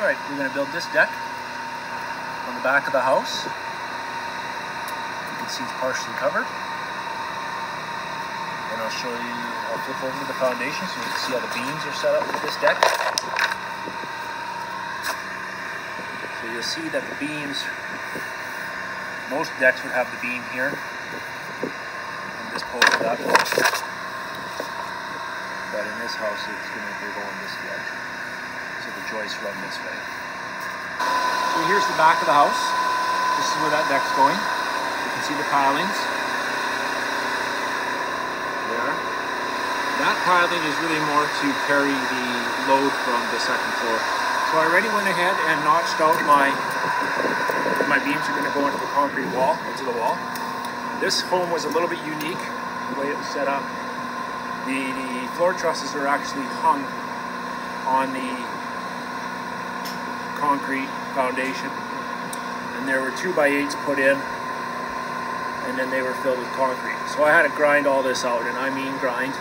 Alright, we're going to build this deck on the back of the house. You can see it's partially covered. And I'll show you, I'll flip over to the foundation so you can see how the beams are set up with this deck. So you'll see that the beams, most decks would have the beam here. And this post that post. But in this house, it's going to be going this direction. So the joists run this way. So here's the back of the house. This is where that deck's going. You can see the pilings. There. That piling is really more to carry the load from the second floor. So I already went ahead and notched out my beams are going to go into the concrete wall, into the wall. This home was a little bit unique, the way it was set up. The floor trusses are actually hung on the concrete foundation, and there were 2x8s put in, and then they were filled with concrete. So I had to grind all this out, and I mean grind.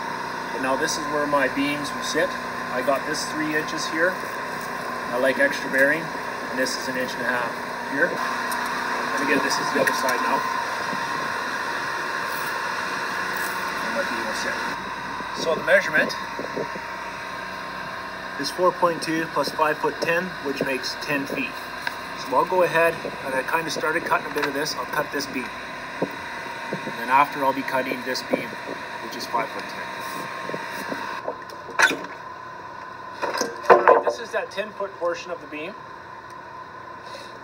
But now this is where my beams will sit. I got this 3 inches here. I like extra bearing, and this is 1.5 inches here. And again, this is the other side now. And my beam will sit. So the measurement is 4.2 plus 5'10", which makes 10 feet. So I'll go ahead, and I kind of started cutting a bit of this. I'll cut this beam. And then after I'll be cutting this beam, which is 5'10". Alright, this is that 10-foot portion of the beam.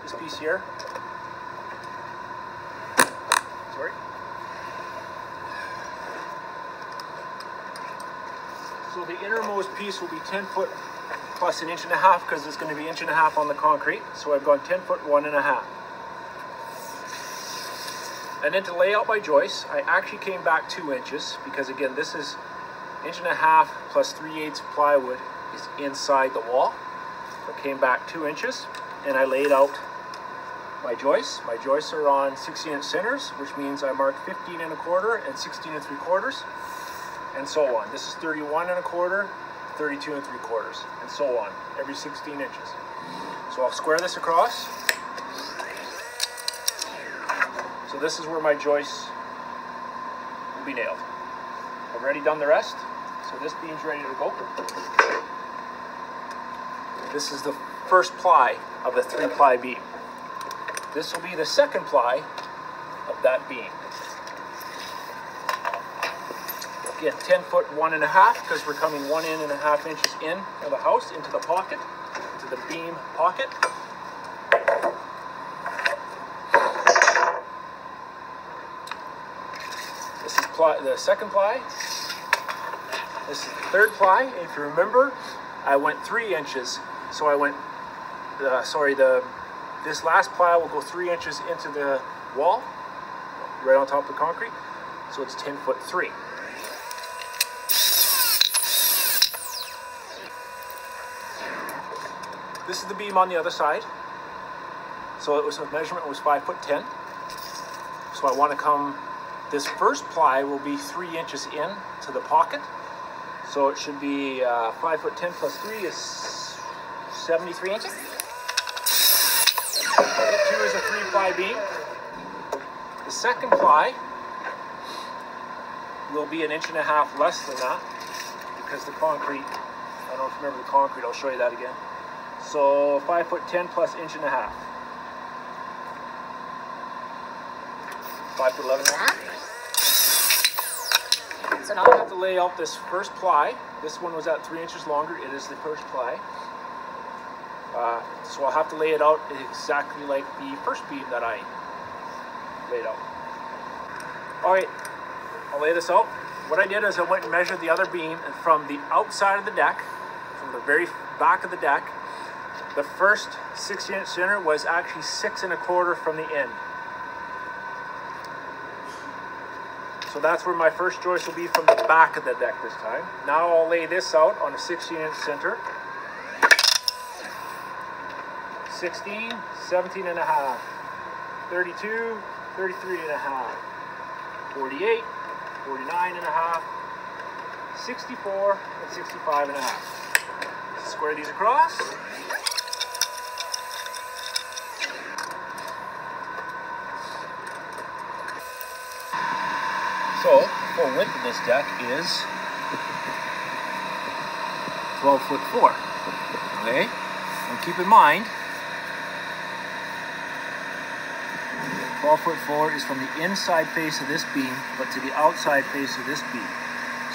This piece here. Sorry. So the innermost piece will be 10 foot plus 1.5 inches because it's going to be 1.5 inches on the concrete. So I've gone 10 foot 1.5. And then to lay out my joists, I actually came back 2 inches because again, this is 1.5 inches plus 3/8 plywood is inside the wall. So I came back 2 inches and I laid out my joists. My joists are on 16-inch centers, which means I marked 15 1/4 and 16 3/4. And so on. This is 31 1/4, 32 3/4, and so on, every 16 inches. So I'll square this across. So this is where my joists will be nailed. I've already done the rest, so this beam's ready to go. This is the first ply of the 3-ply beam. This will be the second ply of that beam. Again, 10 foot 1.5 because we're coming 1.5 inches in of the house into the pocket, into the beam pocket. This is the second ply. This is the third ply. If you remember, I went 3 inches. So I went, this last ply will go 3 inches into the wall, right on top of the concrete. So it's 10 foot 3. This is the beam on the other side. So the measurement was 5'10". So I want to come, this first ply will be 3 inches in to the pocket. So it should be 5'10" plus 3 is 73 inches. 2 is a 3-ply beam. The second ply will be 1.5 inches less than that because the concrete, I don't know if you remember the concrete, I'll show you that again. So 5'10" plus 1.5 inches. 5'11". So now I have to lay out this first ply. This one was at 3 inches longer. It is the first ply. So I'll have to lay it out exactly like the first beam that I laid out. All right, I'll lay this out. What I did is I went and measured the other beam, and from the outside of the deck, from the very back of the deck, the first 16-inch center was actually 6 1/4 from the end. So that's where my first joist will be, from the back of the deck this time. Now I'll lay this out on a 16-inch center. 16, 17.5, 32, 33.5, 48, 49.5, 64, and 65.5. Square these across. full width of this deck is 12'4". Okay, and keep in mind, 12'4" is from the inside face of this beam, but to the outside face of this beam.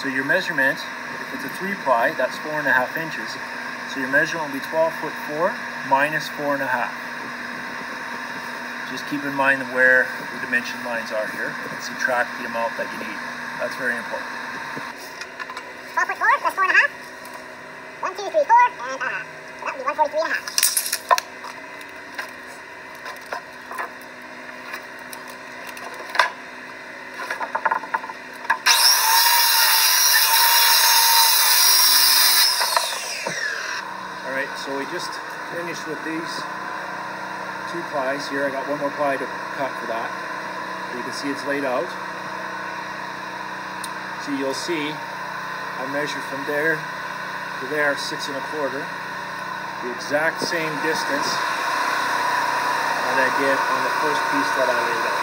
So your measurement, if it's a 3-ply, that's 4.5 inches. So your measurement will be 12'4" minus 4.5. Just keep in mind where the dimension lines are here and subtract the amount that you need. That's very important. 12'4" plus 4.5. 1, 2, 3, 4, and so that would be 143.5. Alright, so we just finished with these 2 plies here. I got 1 more ply to cut for that. You can see it's laid out. So you'll see I measured from there to there 6 1/4. The exact same distance that I did on the first piece that I laid out.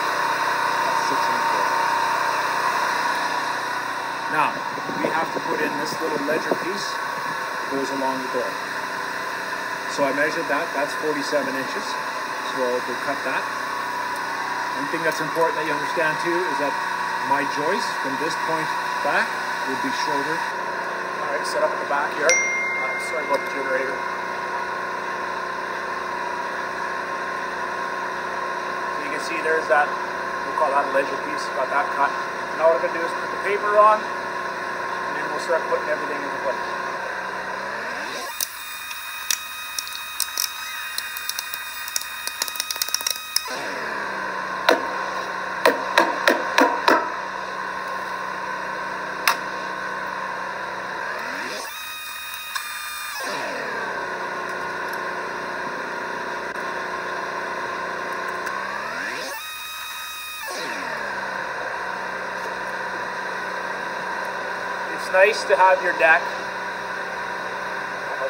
That's 6 1/4. Now, we have to put in this little ledger piece that goes along the door. So I measured that, that's 47 inches. So we'll cut that. One thing that's important that you understand too is that my joist from this point back will be shorter. All right, set up at the back here. Sorry about the generator. So you can see there's that, we'll call that a ledger piece, got that cut. Now what I'm gonna do is put the paper on, and then we'll start putting everything into place. It's nice to have your deck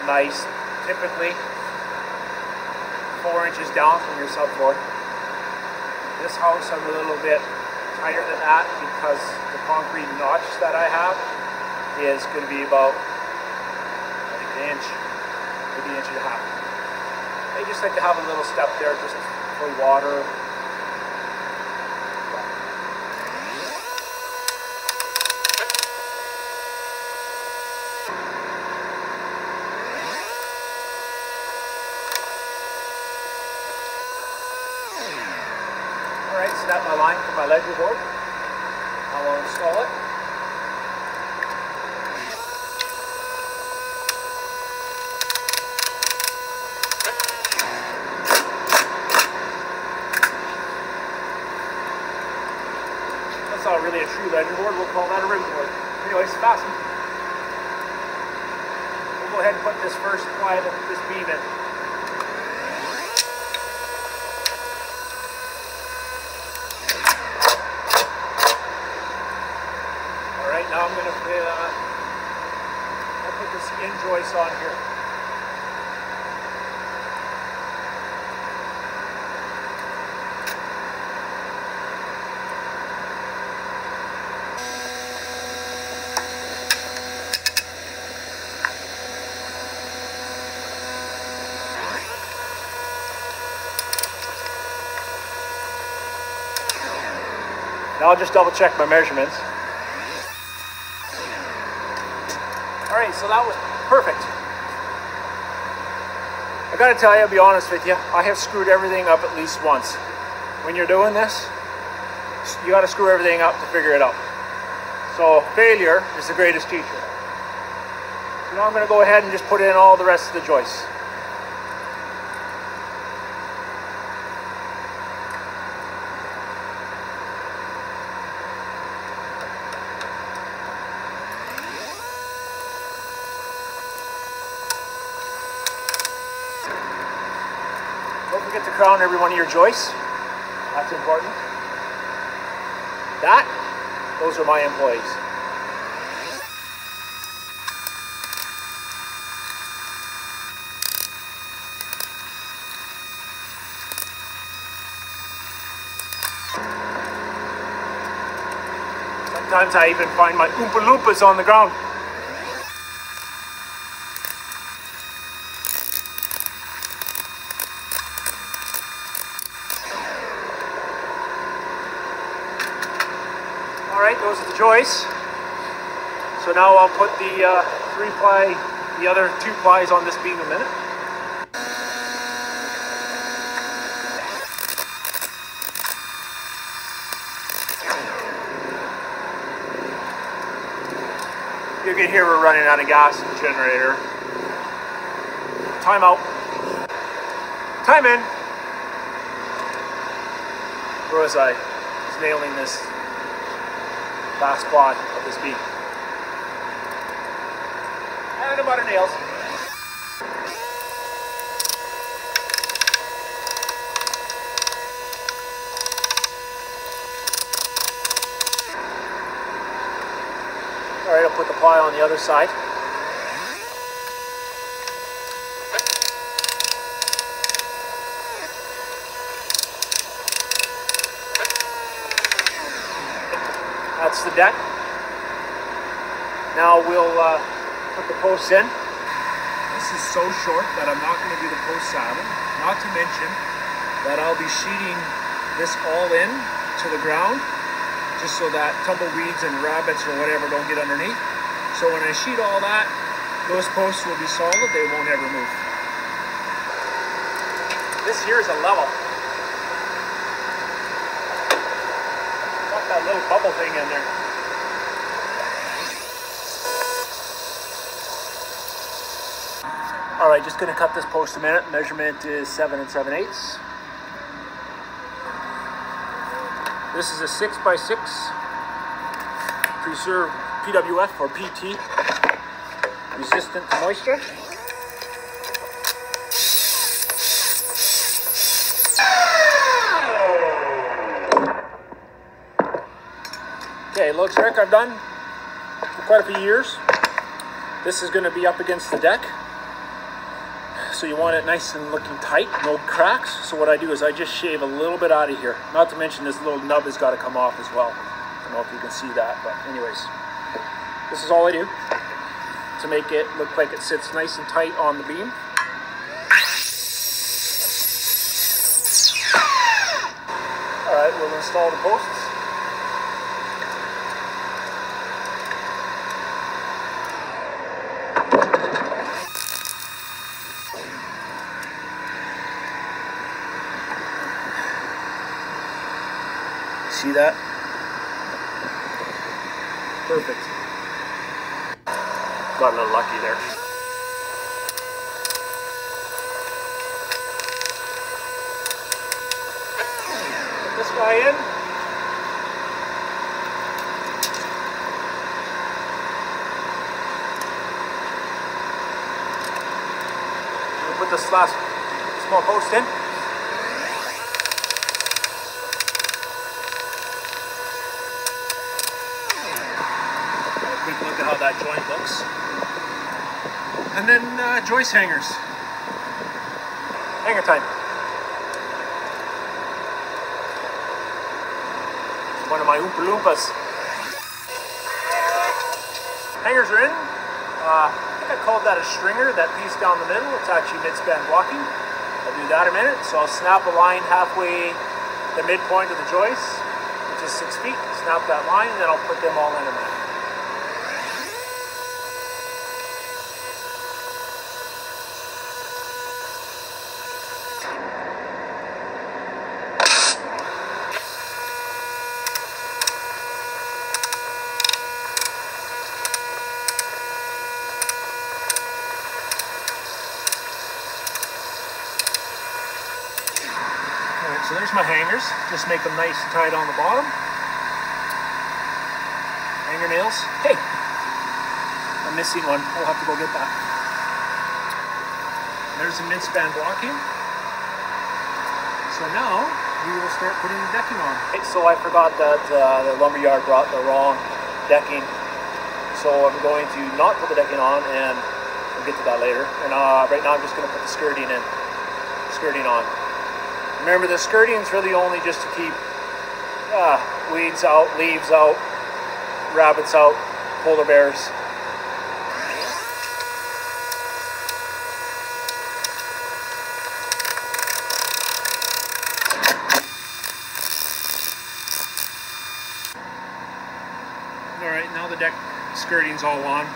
nice, typically 4 inches down from your subfloor. This house I'm a little bit tighter than that because the concrete notch that I have is going to be about, I think, an inch, maybe an inch and a half. I just like to have a little step there just for water. Alright, so that's my line for my ledger board. I will install it. That's not really a true ledger board, we'll call that a rim board. Anyways, fasten. We'll go ahead and put this first ply of this beam in. Now I'm going to I'll put this in joist on here. Now I'll just double check my measurements. Alright, so that was perfect. I gotta tell you, I'll be honest with you, I have screwed everything up at least once. When you're doing this, you gotta screw everything up to figure it out. So failure is the greatest teacher. So now I'm gonna go ahead and just put in all the rest of the joists. Don't forget to crown every one of your joists. That's important. Those are my employees. Sometimes I even find my Oompa Loompas on the ground. All right, those are the joists. So now I'll put the the other 2 plies on this beam in a minute. You can hear we're running out of gas in the generator. Time out. Time in. Where was I? Just nailing this last plot of this beam. And a butter nails. All right, I'll put the ply on the other side. That's the deck. Now we'll put the posts in. This is so short that I'm not going to do the post saddle. Not to mention that I'll be sheeting this all in to the ground, just so that tumbleweeds and rabbits or whatever don't get underneath. So when I sheet all that, those posts will be solid, they won't ever move. This here is a level. Got that little bubble thing in there. All right, just gonna cut this post a minute. Measurement is 7 7/8. This is a 6x6 preserved PWF or PT, resistant to moisture. Okay, load trick I've done for quite a few years. This is going to be up against the deck, so you want it nice and looking tight, no cracks. So what I do is I just shave a little bit out of here. Not to mention this little nub has got to come off as well. I don't know if you can see that, but anyways, this is all I do to make it look like it sits nice and tight on the beam. All right, we'll install the posts. See that? Perfect. Got a little lucky there. Put this guy in. We'll put this last small post in. Look at how that joint looks. And then joist hangers. Hanger time. It's one of my Oompa Loompas. Hangers are in. I think I called that a stringer, that piece down the middle. It's actually mid-span blocking. I'll do that in a minute. So I'll snap a line halfway the midpoint of the joist, which is 6 feet. Snap that line, and then I'll put them all in a minute. So there's my hangers. Just make them nice and tight on the bottom. Hanger nails. Hey, I'm missing one. I'll have to go get that. There's the mid-span blocking. So now we will start putting the decking on. Okay, so I forgot that the lumberyard brought the wrong decking. So I'm going to not put the decking on, and we'll get to that later. And right now I'm just going to put the skirting on. Remember, the skirting is really only just to keep weeds out, leaves out, rabbits out, polar bears. Alright, now the deck skirting's all on.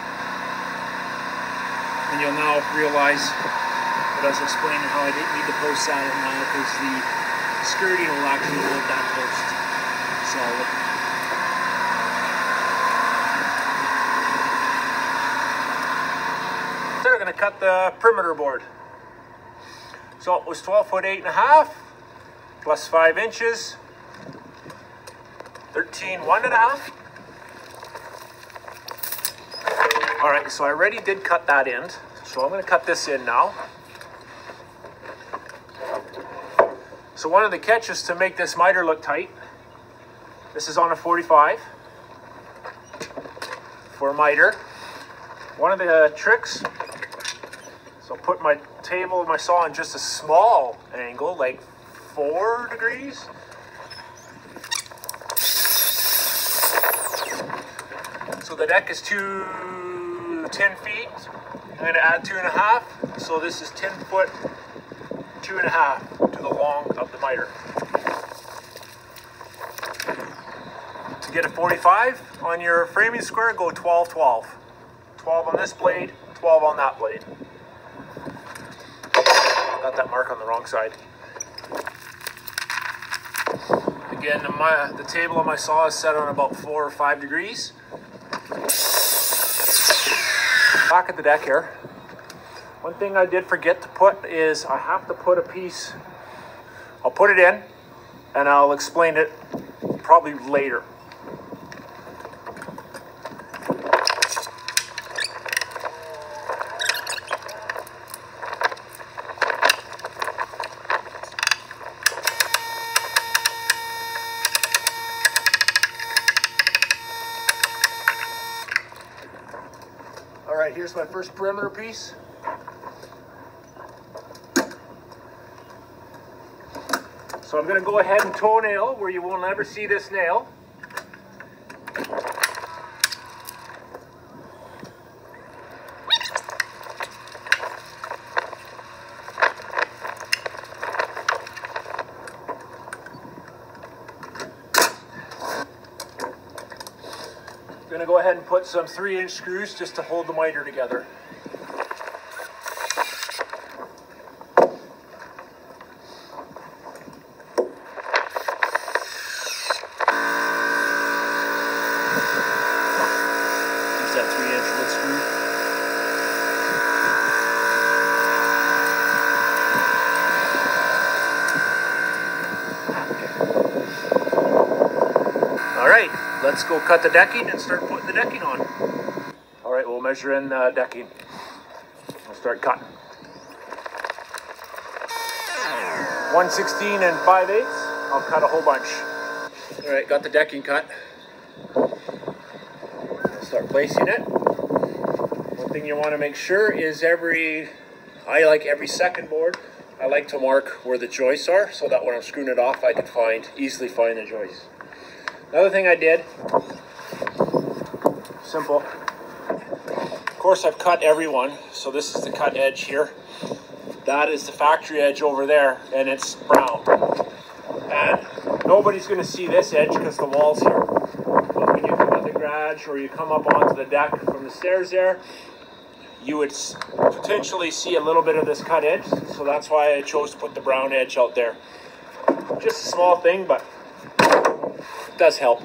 And you'll now realize that I was explaining how I didn't need the post saddle now because the skirting will actually hold that post solid. Then I'm going to cut the perimeter board. So it was 12 foot 8.5 plus 5 inches, 13 1.5. All right, so I already did cut that end, so I'm going to cut this in now. So one of the catches to make this miter look tight, this is on a 45 for a miter. One of the tricks, so I'll put my table and my saw in just a small angle, like 4 degrees. So the deck is 10 feet. I'm going to add 2.5, so this is 10 foot 2.5 to the long of the miter. To get a 45 on your framing square, go 12 12. 12 on this blade, 12 on that blade. Got that mark on the wrong side. Again, the table on my saw is set on about 4 or 5 degrees. Back at the deck here. One thing I did forget to put is I have to put a piece, I'll put it in and I'll explain it probably later. All right, here's my first perimeter piece. So I'm going to go ahead and toe nail where you will never see this nail. I'm going to go ahead and put some 3-inch screws just to hold the miter together. Use that 3-inch wood screw. All right, let's go cut the decking and start putting the decking on. All right, we'll measure in the decking. We'll start cutting. 1/16 and 5/8. I'll cut a whole bunch. All right, got the decking cut. I'll start placing it. One thing you want to make sure is I like every second board, I like to mark where the joists are so that when I'm screwing it off, I can easily find the joists. Another thing I did, simple. Of course, I've cut every one, so this is the cut edge here. That is the factory edge over there, and it's brown. And nobody's going to see this edge because the wall's here. But when you come out the garage or you come up onto the deck from the stairs there, you would potentially see a little bit of this cut edge. So that's why I chose to put the brown edge out there. Just a small thing, but it does help.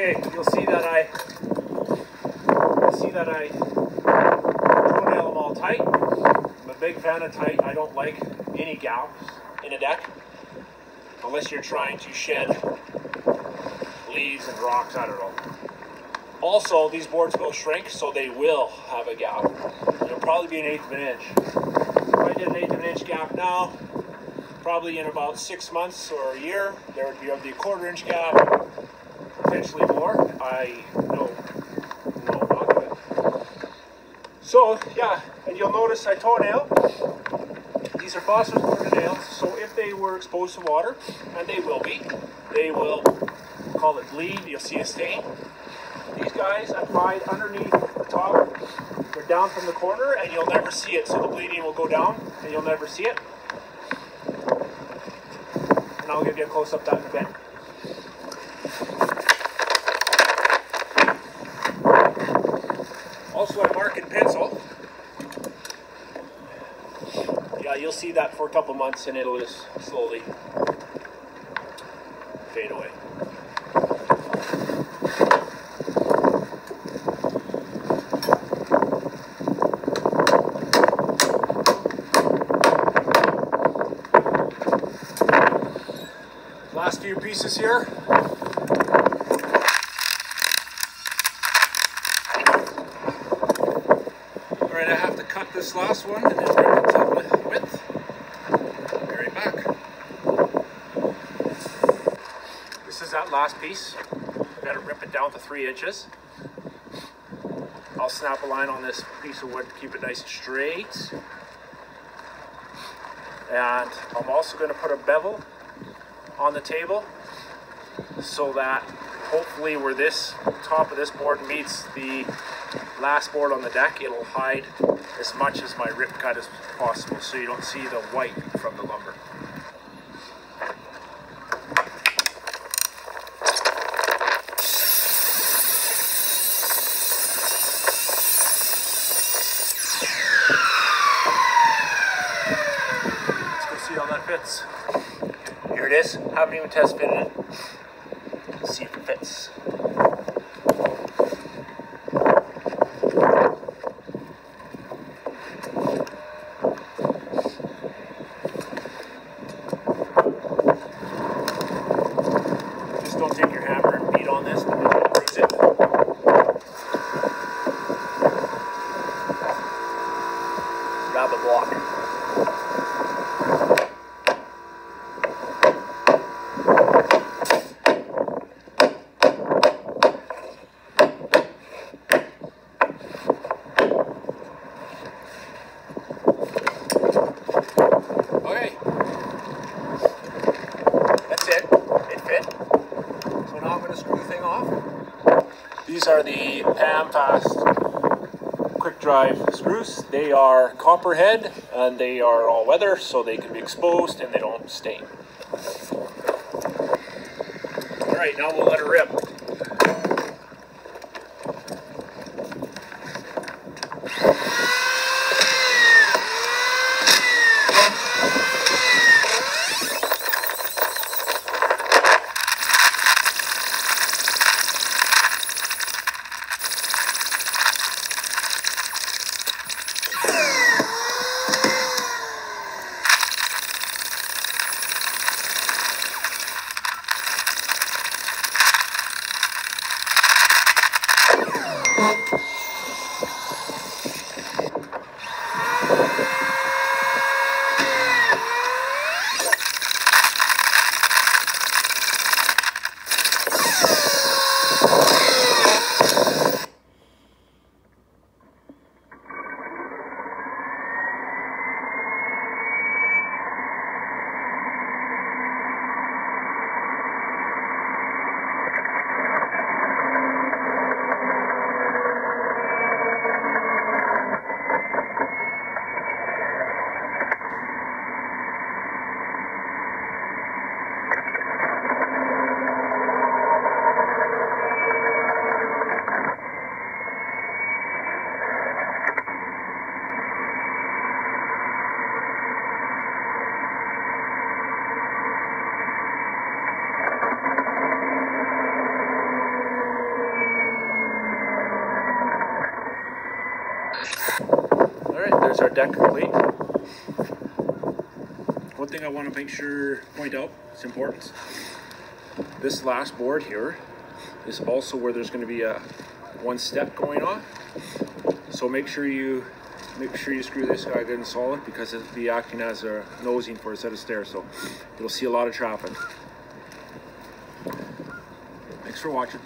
Okay, you'll see that I toenail them all tight. I'm a big fan of tight. I don't like any gaps in a deck unless you're trying to shed leaves and rocks. I don't know. Also, these boards will shrink, so they will have a gap. It'll probably be 1/8 of an inch. If I did 1/8 of an inch gap now, probably in about 6 months or a year, there would be a 1/4 inch gap, potentially more. No, not good. So yeah, and you'll notice I toenail. These are phosphorus coated nails, so if they were exposed to water, and they will be, they will, call it bleed, you'll see a stain. These guys applied underneath the top, they're down from the corner, and you'll never see it, so the bleeding will go down, and you'll never see it. And I'll give you a close-up that in a bit. Also, I mark in pencil. Yeah, you'll see that for a couple months and it'll just slowly fade away. Last few pieces here. Alright, I have to cut this last one and then bring it to width. Be right back. This is that last piece. I've got to rip it down to 3 inches. I'll snap a line on this piece of wood to keep it nice and straight. And I'm also going to put a bevel on the table so that hopefully where this top of this board meets the last board on the deck, it'll hide as much as my rip cut as possible so you don't see the white from the lumber. Let's go see how that fits. Here it is. Haven't even test fitted it. Let's see if it fits. Just don't take your hammer and beat on this, but it'll bruise it. Grab a block. These are the PAM-Fast quick drive screws. They are copperhead and they are all weather, so they can be exposed and they don't stain. All right, now we'll let her rip. All right, there's our deck complete. One thing I want to point out, it's important. This last board here is also where there's going to be a one step going on. So make sure you screw this guy good and solid, because it'll be acting as a nosing for a set of stairs. So you'll see a lot of traffic. Thanks for watching.